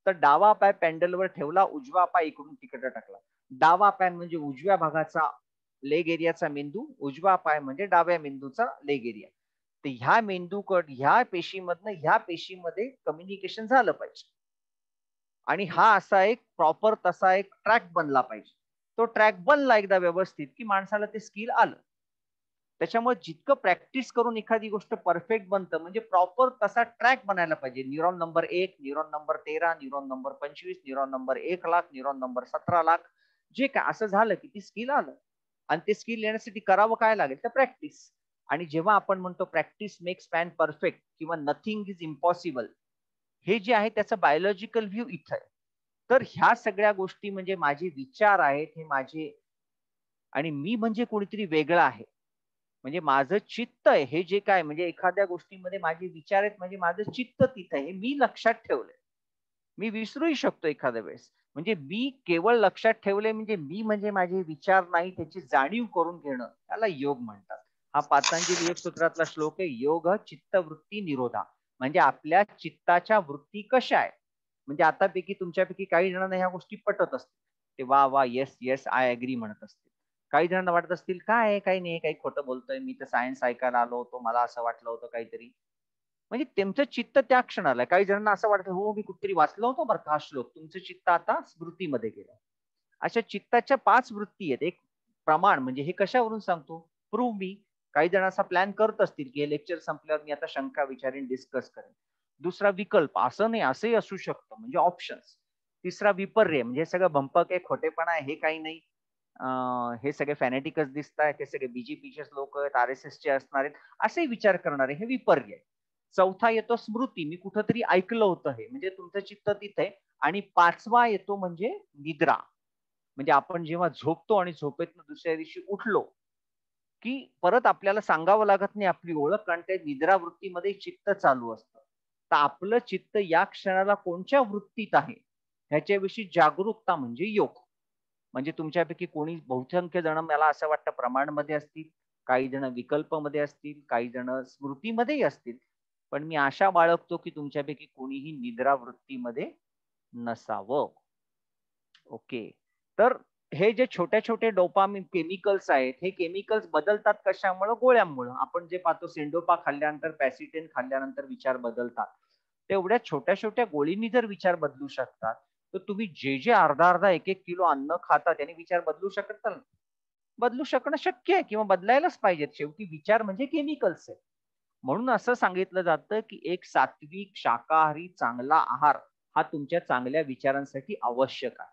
तर डावा पाय पॅन्डलवर ठेवला, उजवा पाय इकडून तिकडे टाकला. डावा पाय म्हणजे उजव्या भागाचा लेग एरियाचा मेंदू, उजवा पाय म्हणजे डाव्या मेंदूचा लेग एरिया. तर ह्या पेशीमधनं ह्या पेशीमध्ये कम्युनिकेशन झालं पाहिजे. आणि हा असा एक प्रॉपर तसा एक ट्रॅक बनला पाहिजे. तो ट्रॅक बनला एकदा व्यवस्थित की माणसाला ते स्किल आलं. त्याच्यामुळे जितकं प्रॅक्टिस करून एखादी गोष्ट परफेक्ट बनतं म्हणजे प्रॉपर तसा ट्रॅक बनायला पाहिजे. Neuron number 1, neuron number 13, neuron number 25, neuron number 1,00,000, neuron number 17,00,000 जे काय असं झालं की ती स्किल आलं. आणि ते स्किल येण्यासाठी करावं काय लागेल तर प्रॅक्टिस. आणि जेव्हा आपण म्हणतो प्रॅक्टिस मेक्स मॅन परफेक्ट किंवा नथिंग इज इम्पॉसिबल हे जे आहे त्याचं बायोलॉजिकल व्ह्यू इथं आहे. तर ह्या सगळ्या गोष्टी म्हणजे माझे विचार आहेत हे माझे आणि मी म्हणजे कोणीतरी वेगळं आहे. म्हणजे माझं चित्त आहे हे जे काय म्हणजे एखाद्या गोष्टीमध्ये माझे विचार आहेत म्हणजे माझं चित्त तिथं आहे हे मी लक्षात ठेवलंय. मी विसरूही शकतो एखाद्या वेळेस. म्हणजे मी केवळ लक्षात ठेवले म्हणजे मी म्हणजे माझे विचार नाही त्याची जाणीव करून घेणं त्याला योग म्हणतात. हा पातंजली योग सूत्रातला श्लोक आहे. योग चित्तवृत्ती निरोधा. म्हणजे आपल्या चित्ताच्या वृत्ती कशा आहेत. म्हणजे आतापैकी तुमच्यापैकी काही जणांना ह्या गोष्टी पटत असतील. ते वा वा येस येस आय अग्री म्हणत असतील. काही जणांना वाटत असतील काय काही नाही काही खोटं बोलतोय मी तर सायन्स ऐकायला आलो होतो मला असं वाटलं होतं काहीतरी. म्हणजे तुमचं चित्त त्या क्षणाला काही जणांना असं वाटतं हो मी कुठेतरी वाचलं होतं बरं का हा श्लोक. तुमचं चित्त आता स्मृतीमध्ये गेलं. अशा चित्ताच्या 5 वृत्ती आहेत. एक प्रमाण म्हणजे हे कशावरून सांगतो प्रूव्ह मी. काही जण असा प्लॅन करत असतील की हे लेक्चर संपल्यावर मी आता शंका विचारेन डिस्कस करेन. दुसरा विकल्प असं नाही असंही असू शकतं म्हणजे ऑप्शन्स. तिसरा विपर्य म्हणजे हे सगळं भंपक आहे खोटेपणा आहे हे काही नाही. हे सगळे फॅनेटिकच दिसत आहेत हे सगळे बीजेपीचे लोक आहेत RSS चे असणार आहेत असे विचार करणारे हे विपर्य. चौथा येतो स्मृती मी कुठंतरी ऐकलं होतं हे म्हणजे तुमचं चित्त तिथे. आणि 5वा येतो म्हणजे निद्रा. म्हणजे आपण जेव्हा झोपतो आणि झोपेतनं दुसऱ्या दिवशी उठलो की परत आपल्याला सांगावं लागत नाही आपली ओळख कारण त्या निद्रा वृत्तीमध्ये चित्त चालू असतं. तर आपलं चित्त या क्षणाला कोणत्या वृत्तीत आहे ह्याच्याविषयी जागरूकता म्हणजे योग. म्हणजे तुमच्यापैकी कोणी बहुसंख्य जण मला असं वाटतं प्रमाणमध्ये असतील. काही जण विकल्पमध्ये असतील काही जण स्मृतीमध्येही असतील. पण मी आशा बाळगतो की तुमच्यापैकी कोणीही निद्रा वृत्तीमध्ये नसावं. ओके. तर हे जे छोटे छोटे डोपामिन केमिकल्स आहेत हे केमिकल्स बदलतात कशामुळे गोळ्यांमुळे. आपण जे पाहतो सेंडोपा खाल्ल्यानंतर पॅसिटेन खाल्ल्यानंतर विचार बदलतात. तेवढ्या छोट्या छोट्या गोळींनी जर विचार बदलू शकतात तर तुम्ही जे अर्धा अर्धा एक एक किलो अन्न खाता त्याने विचार बदलू शकत ना. बदलू शकणं शक्य आहे किंवा बदलायलाच पाहिजेत. शेवटी विचार म्हणजे केमिकल्स आहे. म्हणून असं सांगितलं जातं की एक सात्विक शाकाहारी चांगला आहार हा तुमच्या चांगल्या विचारांसाठी आवश्यक आहे.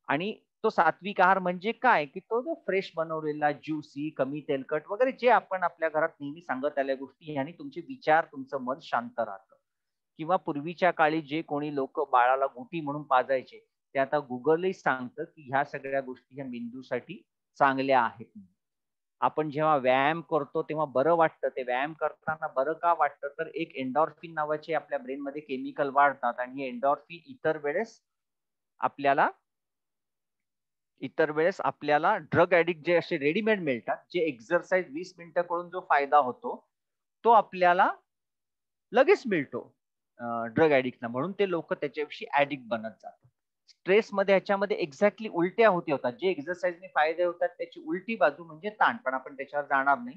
आणि तो सात्विक आहार म्हणजे काय की तो जो फ्रेश बनवलेला ज्युसी कमी तेलकट वगैरे जे आपण आपल्या घरात नेहमी सांगत आल्या गोष्टी यांनी तुमचे विचार तुमचं मन शांत राहतं. किंवा पूर्वीच्या काळी जे कोणी लोक बाळाला गुटी म्हणून पाजायचे ते आता गुगलही सांगतं की ह्या सगळ्या गोष्टी ह्या मेंदूसाठी चांगल्या आहेत. आपण जेव्हा व्यायाम करतो तेव्हा बरं वाटतं. ते व्यायाम करताना बरं का वाटतं तर एक एन्डॉर्फिन नावाचे आपल्या ब्रेनमध्ये केमिकल वाढतात आणि हे एन्डॉर्फिन इतर वेळेस आपल्याला ड्रग ऍडिक्ट जे असे रेडीमेड मिळतात जे एक्सरसाइज 20 मिनिटं करून जो फायदा होतो तो आपल्याला लगेच मिळतो ड्रग ऍडिक्टला. म्हणून ते लोक त्याच्याविषयी ऍडिक्ट बनत जातात. स्ट्रेसमध्ये ह्याच्यामध्ये एक्झॅक्टली उलट्या होतात. जे एक्सरसाइजने फायदे होतात त्याची उलटी बाजू म्हणजे ताण. पण आपण त्याच्यावर जाणार नाही.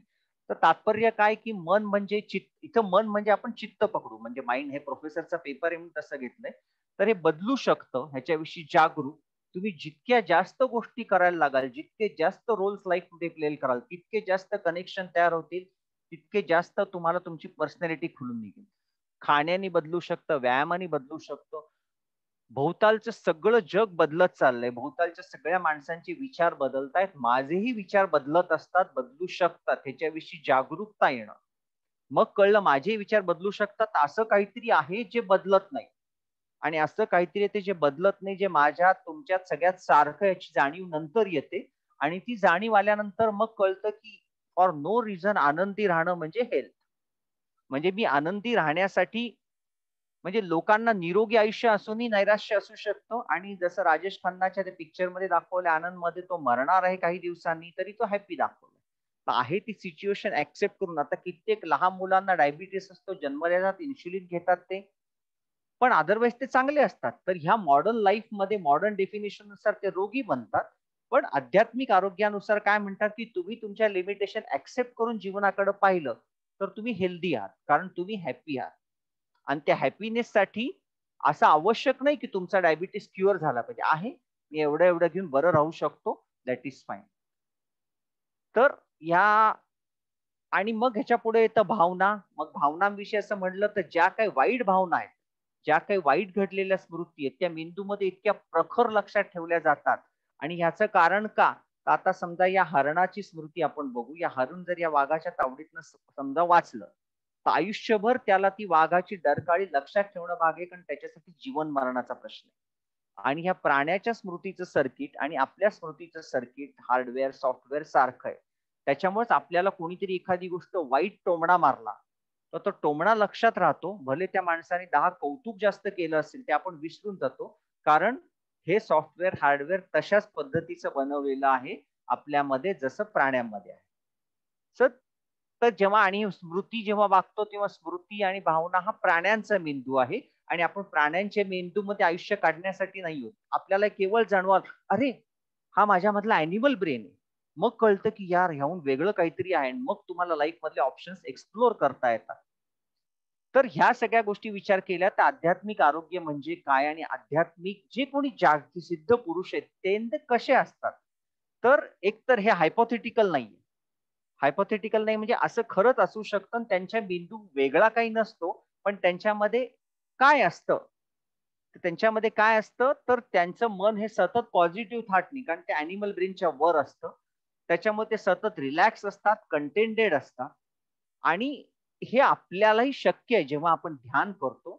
तर तात्पर्य काय की मन म्हणजे इथं मन म्हणजे आपण चित्त पकडू म्हणजे माइंड हे प्रोफेसरचा पेपर आहे म्हणून तसं घेतलंय. तर हे बदलू शकतं ह्याच्याविषयी जागरूक. तुम्ही जितक्या जास्त गोष्टी करायला लागाल जितके जास्त रोल्स लाईफमध्ये प्ले कराल तितके जास्त कनेक्शन तयार होतील तितके जास्त तुम्हाला तुमची पर्सनॅलिटी खुलून निघेल. खाण्याने बदलू शकतं व्यायामाने बदलू शकतो. भोवतालचं सगळं जग बदलत चाललंय, भोवतालच्या सगळ्या माणसांचे विचार बदलतायत, माझेही विचार बदलत असतात, बदलू शकतात, ह्याच्याविषयी जागरूकता येणं. मग कळलं माझे विचार बदलू शकतात, असं काहीतरी आहे जे बदलत नाही. आणि असं काहीतरी ते जे बदलत नाही, जे माझ्यात तुमच्यात सगळ्यात सारखं, याची जाणीव नंतर येते. आणि ती जाणीव आल्यानंतर मग कळतं की फॉर नो रिझन आनंदी राहणं म्हणजे हेल्थ. म्हणजे मी आनंदी राहण्यासाठी, म्हणजे लोकांना निरोगी आयुष्य असूनही नैराश्य असू शकतं. आणि जसं राजेश खन्नाच्या त्या पिक्चर मध्ये दाखवलं आनंद मध्ये, तो मरणार आहे काही दिवसांनी तरी तो हॅप्पी दाखवला. आहे ती सिच्युएशन ऍक्सेप्ट करून. आता कित्येक लहान मुलांना डायबिटीस असतो, जन्मल्यात इन्शुलिन घेतात ते, पण अदरवाईज ते चांगले असतात. तर ह्या मॉडर्न लाईफ मध्ये मॉडर्न डेफिनेशन नुसार ते रोगी बनतात. पण आध्यात्मिक आरोग्यानुसार काय म्हणतात की तुम्ही तुमच्या लिमिटेशन ऍक्सेप्ट करून जीवनाकडे पाहिलं तर तुम्ही हेल्दी आहात, कारण तुम्ही हॅप्पी आहात. आणि त्या हॅपीनेस साठी असं आवश्यक नाही की तुमचा डायबिटीस क्युअर झाला पाहिजे. आहे, मी एवढं एवढं घेऊन बरं राहू शकतो, दॅट इज फाईन. तर ह्या, आणि मग ह्याच्या पुढे येतं भावना. मग भावनांविषयी असं म्हटलं तर ज्या काही वाईट भावना आहेत, ज्या काही वाईट घडलेल्या स्मृती आहेत, त्या मेंदूमध्ये इतक्या प्रखर लक्षात ठेवल्या जातात. आणि ह्याचं कारण का? तर आता समजा या हरणाची स्मृती आपण बघू. या हरण जर या वाघाच्या तावडीतनं समजा वाचलं, तर आयुष्यभर त्याला ती वाघाची डरकाळी लक्षात ठेवणं भाग आहे, कारण त्याच्यासाठी जीवन मरणाचा प्रश्न आहे. आणि ह्या प्राण्याच्या स्मृतीचं सर्किट आणि आपल्या स्मृतीचं सर्किट हार्डवेअर सॉफ्टवेअर सारखं आहे. त्याच्यामुळेच आपल्याला कोणीतरी एखादी गोष्ट वाईट टोमणा मारला तर तो टोमणा लक्षात राहतो. भले त्या माणसाने 10 कौतुक जास्त केलं असेल ते आपण विसरून जातो, कारण हे सॉफ्टवेअर हार्डवेअर तशाच पद्धतीचं बनवलेलं आहे आपल्यामध्ये जसं प्राण्यांमध्ये आहे. तर जेव्हा आणि स्मृती जेव्हा वागतो तेव्हा स्मृती आणि भावना हा प्राण्यांचा मेंदू आहे. आणि आपण प्राण्यांच्या मेंदूमध्ये आयुष्य काढण्यासाठी नाही होत. आपल्याला केवळ जाणवाल, अरे हा माझ्यामधला अॅनिमल ब्रेन आहे. मग कळतं की यार ह्याहून वेगळं काहीतरी आहे. मग तुम्हाला लाईफ मधले ऑप्शन्स एक्सप्लोर करता येतात. तर ह्या सगळ्या गोष्टी विचार केल्या तर आध्यात्मिक आरोग्य म्हणजे काय, आणि आध्यात्मिक जे कोणी सिद्ध पुरुष आहेत ते कसे असतात. तर एक तर हे हायपोथेटिकल नाहीये. हायपोथेटिकल नाही म्हणजे असं खरंच असू शकतं. त्यांच्या बिंदू वेगळा काही नसतो, पण त्यांच्यामध्ये काय असतं, त्यांच्यामध्ये काय असतं तर त्यांचं मन हे सतत पॉझिटिव्ह थॉटनी, कारण ते अॅनिमल ब्रेनच्या वर असतं, त्याच्यामुळे ते सतत रिलॅक्स असतात, कंटेंटेड असतात. आणि हे आपल्यालाही शक्य आहे जेव्हा आपण ध्यान करतो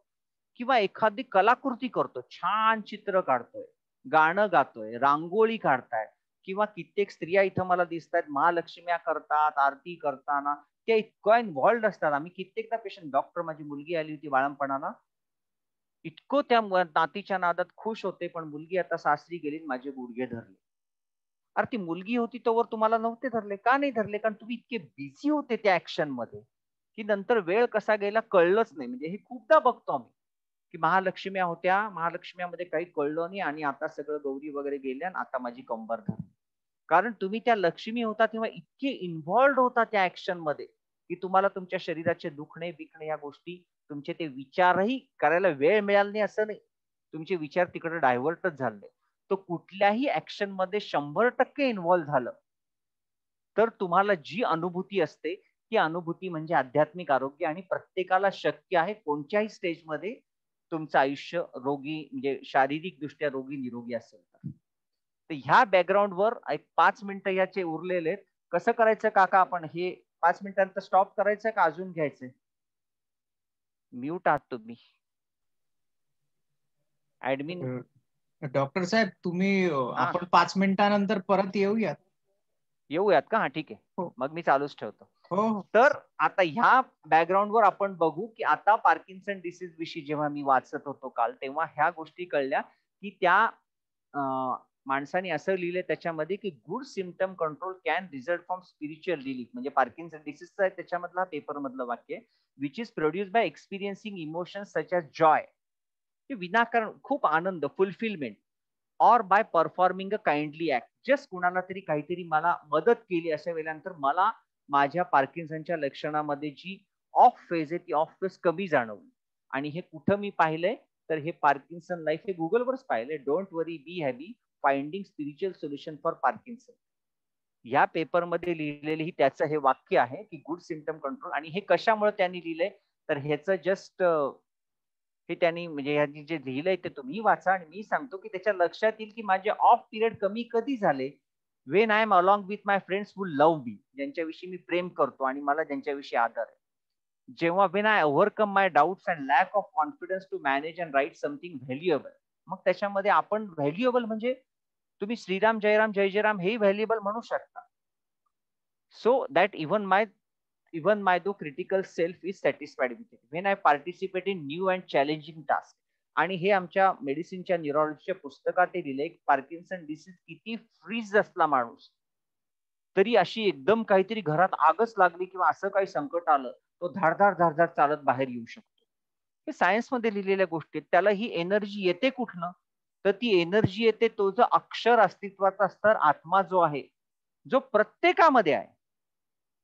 किंवा एखादी कलाकृती करतो, छान चित्र काढतोय, गाणं गातोय, रांगोळी काढताय, किंवा कित्येक स्त्रिया इथं मला दिसतात महालक्ष्म्या करतात, आरती करताना त्या इतक्या इन्व्हॉल्ड असतात. आम्ही कित्येकदा पेशंट, डॉक्टर माझी मुलगी आली होती बाळंपणाला, इतकं त्या नातीच्या नादात खुश होते, पण मुलगी आता सासरी गेली, माझे गुडघे धरले. अरे ती मुलगी होती तोवर तुम्हाला नव्हते धरले, का नाही धरले? कारण तुम्ही इतके बिझी होते त्या ऍक्शन मध्ये की नंतर वेळ कसा गेला कळलंच नाही. म्हणजे हे खूपदा बघतो आम्ही की महालक्ष्म्या होत्या, महालक्ष्म्यामध्ये काही कळलं नाही आणि आता सगळं गौरी वगैरे गेल्या आणि आता माझी कंबर धरली. कारण तुम्ही त्या लक्ष्मी होता तेव्हा इतके इन्व्हॉल्ड होता त्या ऍक्शन मध्ये की तुम्हाला तुमच्या शरीराचे दुखणे बिखणे या गोष्टी, तुमचे ते विचारही करायला वेळ मिळाला नाही असं नाही, तुमचे विचार तिकडे डायव्हर्टच झाले. तो कुठल्याही ऍक्शन मध्ये 100% इन्व्हॉल्व झालं तर तुम्हाला जी अनुभूती असते ती अनुभूती म्हणजे आध्यात्मिक आरोग्य. आणि प्रत्येकाला शक्य आहे कोणत्याही स्टेजमध्ये तुमचं आयुष्य रोगी, म्हणजे शारीरिक दृष्ट्या रोगी निरोगी असेल तर. तर ह्या बॅकग्राऊंडवर एक 5 मिनिटं याचे उरलेले आहेत. कसं करायचं काका आपण हे 5 मिनिटांचं स्टॉप करायचं का अजून घ्यायचंय? म्यूट आहात तुम्ही ऍडमिन. डॉक्टर साहेब तुम्ही आपण 5 मिनिटानंतर परत येऊयात. येऊयात का? हा ठीक आहे, हो. मग मी चालूच ठेवतो. हो. तर आता ह्या बॅकग्राऊंडवर आपण बघू की आता पार्किन्सन डिसीज विषयी जेव्हा मी वाचत होतो काल, तेव्हा ह्या गोष्टी कळल्या की त्या माणसाने असं लिहिलंय त्याच्यामध्ये की good symptom control can result from spiritual relief. म्हणजे पार्किन्सन डिसीजचं आहे त्याच्यामधला पेपर मधलं वाक्य, which is produce by experiencing emotions such as joy, विनाकारण खूप आनंद, fulfilment, or by performing a kindly act. Just कुणाला तरी काहीतरी मला मदत केली अशा वेळेनंतर मला माझ्या पार्किन्सनच्या लक्षणामध्ये जी ऑफ फेज आहे ती ऑफ फेज कमी जाणवली. आणि हे कुठं मी पाहिलंय तर हे पार्किन्सन लाईफ हे गुगलवरच पाहिलंय. Don't worry be happy finding spiritual solution for Parkinson. या पेपरमध्ये लिहिलेले त्याचं हे वाक्य आहे की गुड सिम्पटम कंट्रोल. आणि हे कशामुळे त्यांनी लिहिलंय तर ह्याचं जस्ट हे त्यांनी म्हणजे ह्यांनी जे लिहिलंय ते तुम्ही वाचा आणि मी सांगतो की त्याच्या लक्षात येईल की माझे ऑफ पिरियड कमी कधी झाले. When I am along with my friends who love me, ज्यांच्याविषयी मी प्रेम करतो आणि मला ज्यांच्याविषयी आदर आहे. जेव्हा when I overcome my doubts and lack of confidence to manage and write something valuable. मग त्याच्यामध्ये आपण व्हॅल्युएबल म्हणजे तुम्ही श्रीराम जयराम जय जयराम हे व्हॅल्युएबल म्हणू शकता. So that even my though critical self is satisfied with it when I participate in new and challenging tasks. आणि हे आमच्या मेडिसिनच्या न्यूरोलॉजीच्या पुस्तकात ते लिहिले पार्किन्सन डिसीज किती फ्रीज असला माणूस तरी अशी एकदम काहीतरी घरात आगच लागली किंवा असं काही संकट आलं तो धाडधाड धाडधाड चालत बाहेर येऊ शकतो. हे सायन्स मध्ये लिहिलेल्या गोष्टी आहेत. त्याला ही एनर्जी येते कुठनं, तर ती एनर्जी येते तो जो अक्षर अस्तित्वाचा स्तर आत्मा जो आहे जो प्रत्येकामध्ये आहे,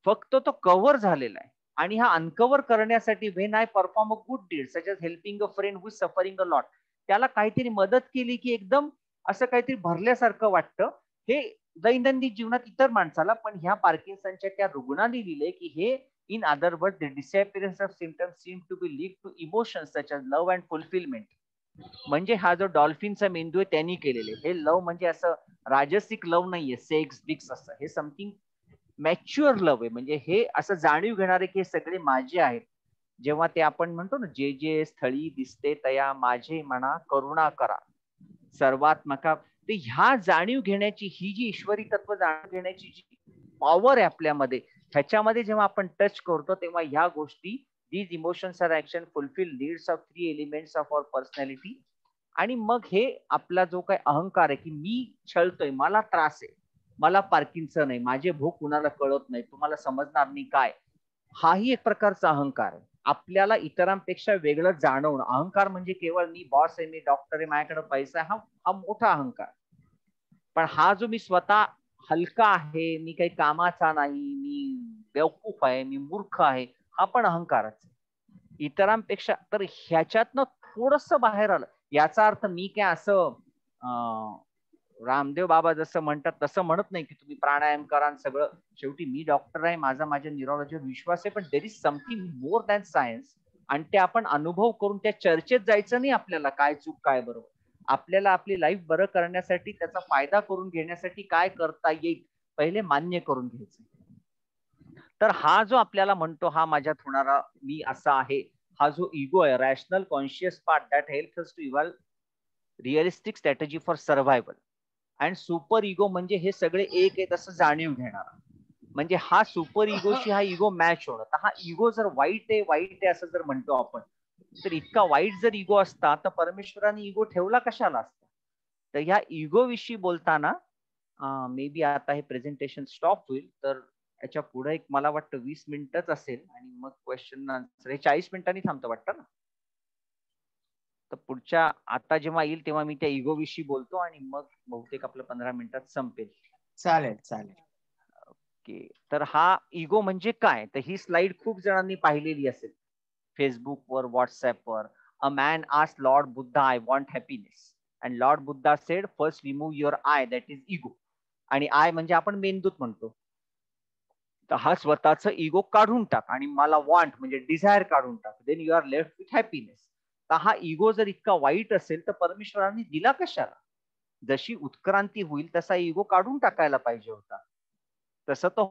फक्त तो कव्हर झालेला आहे. आणि हा अनकव्हर करण्यासाठी when I perform a good deed such as helping a friend who is suffering a lot, त्याला काहीतरी मदत केली की एकदम असं काहीतरी भरल्यासारखं वाटतं. हे दैनंदिन जीवनात इतर माणसाला, पण ह्या पार्किन्सनच्या त्या रुग्णांनी लिहिले की हे in other word the disappearance of symptoms seem to be linked to emotions such as love and fulfilment. म्हणजे हा जो डॉल्फिनचा मेंदू आहे त्यांनी केलेले हे लव्ह म्हणजे असं राजसिक लव्ह नाहीये सेक्स बिक्स असं, हे समथिंग मॅच्युअर लव्ह आहे. म्हणजे हे असं जाणीव घेणारे की हे सगळे माझे आहेत. जेव्हा ते आपण म्हणतो ना जे जे स्थळी दिसते तया माझे म्हणा करुणा करा सर्वात्मका, ते ह्या जाणीव घेण्याची ही जी ईश्वरी तत्व जाणून घेण्याची जी पॉवर आहे आपल्यामध्ये, ह्याच्यामध्ये जेव्हा आपण टच करतो तेव्हा ह्या गोष्टी these emotions are action fulfil needs of 3 elements of our personality. आणि मग हे आपला जो काही अहंकार आहे की मी छळतोय, मला त्रास आहे, मला पार्किन्सन आहे, माझे भूक कुणाला कळत नाही, तुम्हाला समजणार नाही काय, हाही एक प्रकारचा अहंकार आहे. आपल्याला इतरांपेक्षा वेगळं जाणवणं. अहंकार म्हणजे केवळ मी बॉस आहे, मी डॉक्टर आहे, माझ्याकडे पैसा आहे, हा मोठा अहंकार. पण हा जो मी स्वतः हलका आहे, मी काही कामाचा नाही, मी बेवकूफ आहे, मी मूर्ख आहे, हा पण अहंकारच आहे इतरांपेक्षा. तर ह्याच्यातनं थोडस बाहेर आलं याचा अर्थ मी काय असं रामदेव बाबा जसं म्हणतात तसं म्हणत नाही की तुम्ही प्राणायाम करा सगळं. शेवटी मी डॉक्टर आहे, माझा माझ्या न्यूरोलॉजीवर विश्वास आहे, पण there is something more than science. आणि ते आपण अनुभव करून त्या चर्चेत जायचं नाही. आपल्याला काय चूक काय बरोबर, आपल्याला आपली लाईफ बरं करण्यासाठी त्याचा फायदा करून घेण्यासाठी काय करता येईल पहिले मान्य करून घ्यायचं. तर हा जो आपल्याला म्हणतो हा माझ्यात होणारा मी असा आहे, हा जो इगो आहे rational conscious part that helps us to evolve realistic strategy for survival. And super ego म्हणजे हे सगळे एक आहेत असं जाणीव घेणारा. म्हणजे हा सुपर इगोशी हा इगो मॅच होणं. तर हा इगो जर वाईट आहे असं जर म्हणतो आपण, तर इतका वाईट जर इगो असता तर परमेश्वराने इगो ठेवला कशाला असता. तर ह्या इगो विषयी बोलताना मे बी आता हे प्रेझेंटेशन स्टॉप होईल, तर याच्या पुढे एक मला वाटतं 20 मिनिटच असेल आणि मग क्वेश्चन आन्सर हे 40 मिनिटांनी थांबतं वाटतं ना. तर पुढच्या आता जेव्हा येईल तेव्हा मी त्या इगो विषयी बोलतो आणि मग बहुतेक आपलं 15 मिनिटात संपेल. चालेल चालेल. ओके. तर हा इगो म्हणजे काय, तर ही स्लाइड खूप जणांनी पाहिलेली असेल फेसबुकवर व्हॉट्सअपवर. A man asked Lord Buddha I want happiness and Lord Buddha sed first remove your I that is ego. आणि आय म्हणजे आपण मेंदूत म्हणतो. तर हा स्वतःच इगो काढून टाक आणि मला वॉन्ट म्हणजे डिझायर काढून टाक, then you are left with happiness. तर हा इगो जर इतका वाईट असेल तर परमेश्वरांनी दिला कशाला. जशी उत्क्रांती होईल तसा इगो काढून टाकायला पाहिजे होता. तसं तो